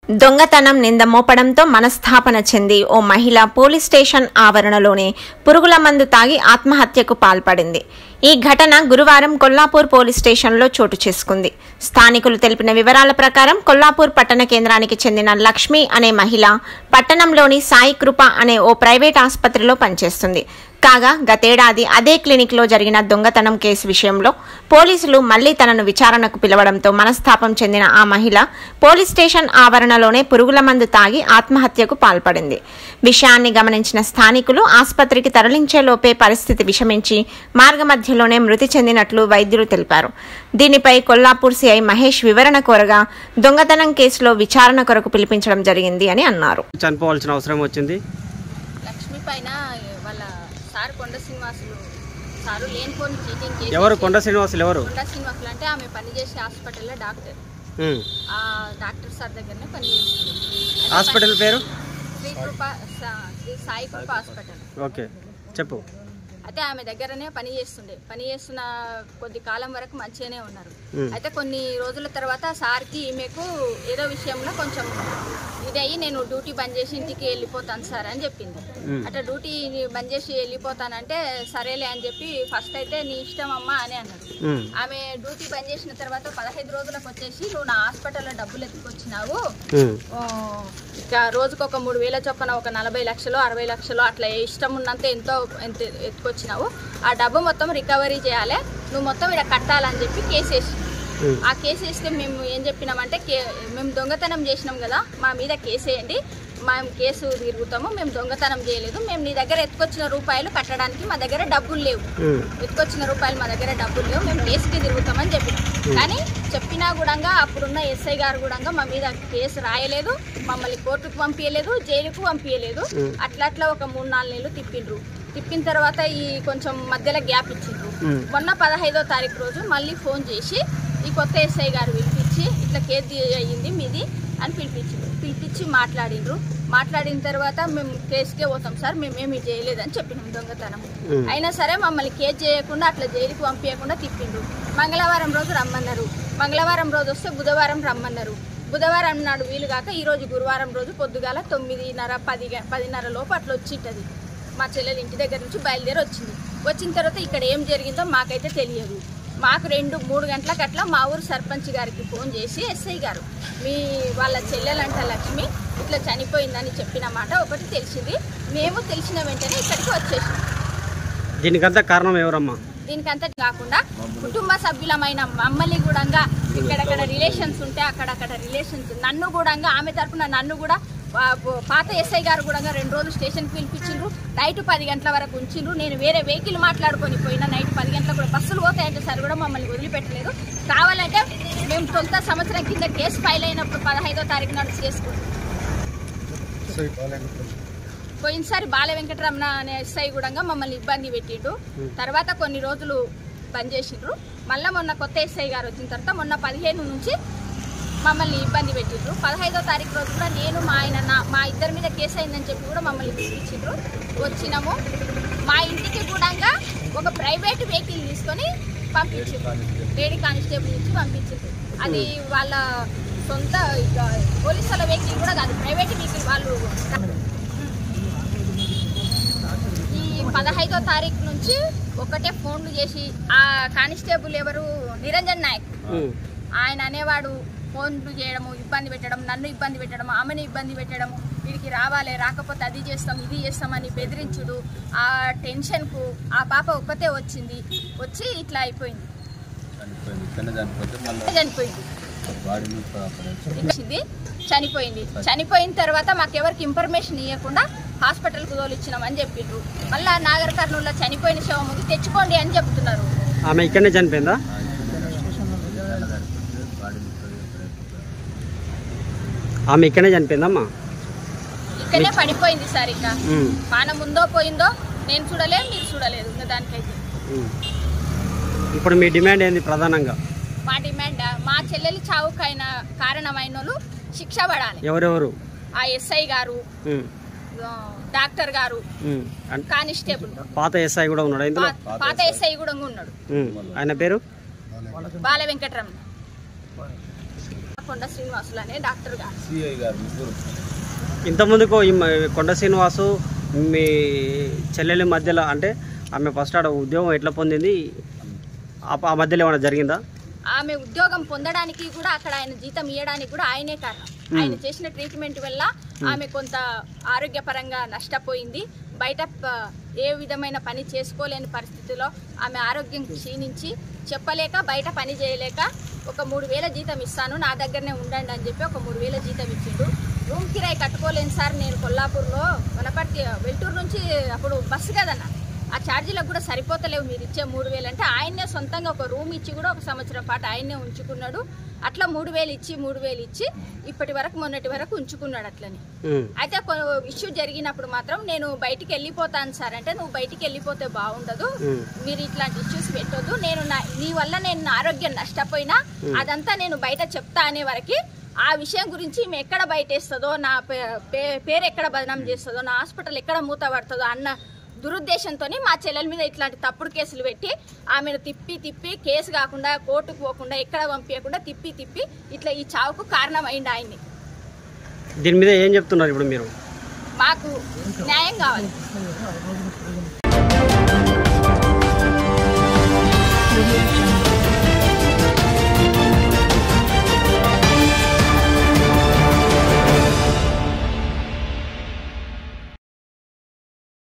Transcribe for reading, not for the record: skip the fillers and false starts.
దొంగతనం నింద మోపడంతో మనస్థాపన చెంది ఓ మహిళ పోలీస్ స్టేషన్ ఆవరణలోనే పురుగుల మందు తాగి ఆత్మహత్యకు పాల్పడింది. ఈ ఘటన గురువారం కొల్లాపూర్ పోలీస్ స్టేషన్లో చోటు చేసుకుంది. స్థానికులు తెలిపిన వివరాల ప్రకారం కొల్లాపూర్ పట్టణ కేంద్రానికి చెందిన లక్ష్మి అనే మహిళ పట్టణంలోని సాయి కృప అనే ఓ ప్రైవేట్ ఆసుపత్రిలో పనిచేస్తుంది. కాగా గతేడాది అదే క్లినిక్లో జరిగిన దొంగతనం కేసు విషయంలో పోలీసులు మళ్లీ తనను విచారణకు పిలవడంతో మనస్తాపం చెందిన ఆ మహిళ పోలీస్ స్టేషన్ ఆవరణలోనే పురుగుల మందు తాగి ఆత్మహత్యకు పాల్పడింది. విషయాన్ని గమనించిన స్థానికులు ఆసుపత్రికి తరలించేలోపే పరిస్థితి విషమించి మార్గమధ్యలోనే మృతి చెందినట్లు వైద్యులు తెలిపారు. దీనిపై కొల్లాపూర్ సిఐ మహేష్ వివరణ కోరగా దొంగతనం కేసులో విచారణ కొరకు పిలిపించడం జరిగింది అని అన్నారు. చనిపోవాల్సిన అవసరం వచ్చింది. లక్ష్మి పైన వాళ్ళ సార్ కొండ శ్రీనివాసులు సారు లేనిపోని చీటింగ్ చేసి. ఎవరు కొండ శ్రీనివాసులు? ఎవరు కొండ శ్రీనివాసులు అంటే ఆమె పనిచేసే హాస్పిటల్లో డాక్టర్. ఆ డాక్టర్ సార్ దగ్గరనే పనిచేస్తుంది. హాస్పిటల్ పేరు శ్రీ సాయి కృప హాస్పిటల్. ఓకే, చెప్పు. అయితే ఆమె దగ్గరనే పనిచేస్తున్న కొద్ది కాలం వరకు మంచిగానే ఉన్నారు. అయితే కొన్ని రోజుల తర్వాత సార్కి ఈమెకు ఏదో విషయంలో కొంచెం ఇదయ్యి నేను డ్యూటీ బంద్ చేసి ఇంటికి వెళ్ళిపోతాను సార్ అని చెప్పింది. అట్లా డ్యూటీ బంద్ చేసి వెళ్ళిపోతానంటే సరేలే అని చెప్పి ఫస్ట్ అయితే నీ ఇష్టం అమ్మా అని అన్నాడు. ఆమె డ్యూటీ బంద్ చేసిన తర్వాత 15 రోజులకు వచ్చేసి నువ్వు నా హాస్పిటల్లో డబ్బులు ఎత్తుకొచ్చినావు, ఇక రోజుకు ఒక 3,000 చొప్పున ఒక 40 లక్షలు 60 లక్షలు అట్లా ఇష్టం ఉన్నంత ఎంత ఎత్తుకొచ్చినావు, ఆ డబ్బు మొత్తం రికవరీ చేయాలి, నువ్వు మొత్తం ఇక్కడ కట్టాలని చెప్పి కేసేసి. ఆ కేసు వేస్తే మేము ఏం చెప్పినామంటే మేము దొంగతనం చేసినాం కదా, మా మీద కేసు వేయండి, మేము కేసు తిరుగుతాము, మేము దొంగతనం చేయలేదు, మేము నీ దగ్గర ఎత్తుకొచ్చిన రూపాయలు కట్టడానికి మా దగ్గర డబ్బులు లేవు, మేము కేసుకి తిరుగుతామని చెప్పినాం. కానీ చెప్పినా కూడా అప్పుడున్న ఎస్ఐ గారు కూడా మా మీద కేసు రాయలేదు, మమ్మల్ని కోర్టుకు పంపించలేదు, జైలుకు పంపించలేదు. అట్లా ఒక 3-4 నెలలు తిప్పిన తర్వాత ఈ కొంచెం మధ్యలో గ్యాప్ ఇచ్చిండ్రు. మొన్న 15వ తారీఖు రోజు మళ్ళీ ఫోన్ చేసి ఈ కొత్త ఎస్ఐ గారు పిలిపించి ఇట్లా కేసు అయ్యింది మీది అని పిలిపించి మాట్లాడిన తర్వాత మేము కేసుకే పోతాం సార్, మేమేమి చేయలేదని చెప్పినాం దొంగతనం. అయినా సరే మమ్మల్ని కేసు చేయకుండా అట్లా జైలుకి పంపించకుండా తిప్పిండ్రు. మంగళవారం రోజు రమ్మన్నారు, మంగళవారం రోజు వస్తే బుధవారం రమ్మన్నారు. బుధవారం నాడు వీలు కాక ఈరోజు గురువారం రోజు పొద్దుగాల 9:30-10:30 లోపు అట్లా వచ్చింటది. మా చెల్లెలు ఇంటి దగ్గర నుంచి బయలుదేరి వచ్చిన తర్వాత ఇక్కడ ఏం జరిగిందో మాకైతే తెలియదు. మాకు 2-3 గంటలకు అట్లా మా ఊరు సర్పంచ్ గారికి ఫోన్ చేసి ఎస్ఐ గారు వాళ్ళ చెల్లెలంట లక్ష్మి ఇట్లా చనిపోయిందని చెప్పిన మాట ఒకటి తెలిసింది. మేము తెలిసిన వెంటనే ఇక్కడికి వచ్చేసాం. దీనికంతా కారణం ఎవరమ్మా? దీనికంతా కాకుండా కుటుంబ సభ్యులమైన మమ్మల్ని కూడా ఇక్కడక్కడ రిలేషన్స్ ఉంటే అక్కడక్కడ రిలేషన్స్ నన్ను కూడా ఆమె తరఫున నన్ను కూడా పాత ఎస్ఐ గారు కూడా 2 రోజులు స్టేషన్కి పిలిపించిండ్రు. నైట్ 10 గంటల వరకు ఉంచిండ్రు. నేను వేరే వెహికల్ మాట్లాడుకొని పోయినా నైట్ 10 గంటలకు కూడా బస్సులు పోతాయంటే సార్ కూడా మమ్మల్ని వదిలిపెట్టలేదు. కావాలంటే మేము 9వ సంవత్సరం కింద కేసు ఫైల్ అయినప్పుడు 15వ తారీఖు నాడు చేసుకుంటాం. పోయినసారి బాల వెంకటరమణ అనే ఎస్ఐ కూడా మమ్మల్ని ఇబ్బంది పెట్టిండు. తర్వాత కొన్ని రోజులు బంద్ చేసిండ్రు. మళ్ళీ మొన్న కొత్త ఎస్ఐ గారు వచ్చిన తర్వాత మొన్న 15 నుంచి మమ్మల్ని ఇబ్బంది పెట్టిండ్రు. 15వ తారీఖు రోజు కూడా నేను మా ఇద్దరి మీద కేసు అయిందని చెప్పి కూడా మమ్మల్ని పిలిపించిండ్రు. వచ్చినాము. మా ఇంటికి కూడా ఒక ప్రైవేట్ వెహికల్ తీసుకొని పంపించిండ్రు. లేడీ కానిస్టేబుల్ నుంచి పంపించిండ్రు. అది వాళ్ళ సొంత పోలీసుల వెహికల్ కూడా కాదు, ప్రైవేట్ వెహికల్ వాళ్ళు. ఈ 15వ తారీఖు నుంచి ఒకటే ఫోన్లు చేసి ఆ కానిస్టేబుల్ ఎవరు నిరంజన్ నాయక్ ఆయన అనేవాడు ఫోన్లు చేయడము, ఇబ్బంది పెట్టడం, నన్ను ఇబ్బంది పెట్టడం, ఆమెను ఇబ్బంది పెట్టడం, వీడికి రావాలి రాకపోతే అది చేస్తాం ఇది చేస్తామని బెదిరించుడు. ఆ టెన్షన్కు ఆ పాప ఒక్కతే వచ్చి ఇట్లా అయిపోయింది, చనిపోయిన తర్వాత మాకెవరికి ఇన్ఫర్మేషన్ ఇవ్వకుండా హాస్పిటల్కు తోలిచ్చినామని చెప్పిండ్రు. మళ్ళా నాగర్ కర్నూలులో చనిపోయిన శవం ఉంది తెచ్చుకోండి అని చెప్తున్నారు. ఆమె ఇక్కడనే చనిపోయిందా? ఆమె ఇక్కడనే చనిపోయిందమ్మా? ఇక్కడనే పడిపోయింది సార్. ఇక పానం ఉందో పోయిందో నేను చూడలేదు, మీరు చూడలేదు. ఇంకా దానికైతే ఇప్పుడు మీ డిమాండ్ ఏంది ప్రధానంగా? మా డిమాండ్ మా చెల్లెలి చావుకైన కారణమైన వాళ్ళు శిక్ష పడాలి. ఎవరెవరు? ఆ ఎస్ఐ గారు, డాక్టర్ గారు, కానిస్టేబుల్. పాత ఎస్ఐ కూడా ఉన్నాడు ఇందులో? పాత ఎస్ఐ కూడా ఉన్నాడు. ఆయన పేరు బాల వెంకటరమణ. కొండ శ్రీనివాసులు అనే డాక్టర్ గారు. ఇంతకుముందుకు కొండ శ్రీనివాసు మీ చెల్లెలి మధ్యలో అంటే ఆమె ఫస్ట్ ఆడ ఉద్యోగం ఎట్లా పొందింది, ఆ మధ్యలో ఏమైనా జరిగిందా? ఆమె ఉద్యోగం పొందడానికి కూడా అక్కడ ఆయన జీతం ఇవ్వడానికి కూడా ఆయనే కారణం. ఆయన చేసిన ట్రీట్మెంట్ వల్ల ఆమె కొంత ఆరోగ్యపరంగా నష్టపోయింది. బయట ఏ విధమైన పని చేసుకోలేని పరిస్థితిలో ఆమె ఆరోగ్యం క్షీణించి చెప్పలేక బయట పని చేయలేక ఒక 3,000 జీతం ఇస్తాను, నా దగ్గరనే ఉండండి అని చెప్పి ఒక 3,000 జీతం ఇచ్చిండు. రూమ్ కిరాయి కట్టుకోలేను సార్, నేను కొల్లాపూర్లో వనపర్తి వెల్టూరు నుంచి అప్పుడు బస్సు కదన్నా, ఆ ఛార్జీలకు కూడా సరిపోతలేవు మీరు ఇచ్చే 3,000 అంటే ఆయన్నే సొంతంగా ఒక రూమ్ ఇచ్చి కూడా ఒక సంవత్సరం పాటు ఆయన్నే ఉంచుకున్నాడు. అట్లా 3,000 ఇచ్చి ఇప్పటి వరకు మొన్నటి వరకు ఉంచుకున్నాడు అట్లని. అయితే ఇష్యూ జరిగినప్పుడు మాత్రం నేను బయటికి వెళ్ళిపోతాను సార్ అంటే, నువ్వు బయటికి వెళ్ళిపోతే బాగుండదు, మీరు ఇట్లాంటి ఇష్యూస్ పెట్టొద్దు, నేను నీ వల్ల నేను ఆరోగ్యం నష్టపోయినా అదంతా నేను బయట చెప్తా అనే వరకు ఆ విషయం గురించి ఈమె ఎక్కడ బయటేస్తుందో, నా పేరు ఎక్కడ బదనాం చేస్తుందో, నా హాస్పిటల్ ఎక్కడ మూత పడుతుందో అన్న దురుద్దేశంతో మా చెల్లెల మీద ఇట్లాంటి తప్పుడు కేసులు పెట్టి ఆమెను తిప్పి కేసు కాకుండా కోర్టుకు పోకుండా ఎక్కడ పంపించకుండా తిప్పి ఇట్లా ఈ చావుకు కారణం అయింది ఆయన్ని. దీని మీద ఏం చెప్తున్నారు ఇప్పుడు మీరు? మాకు న్యాయం కావాలి.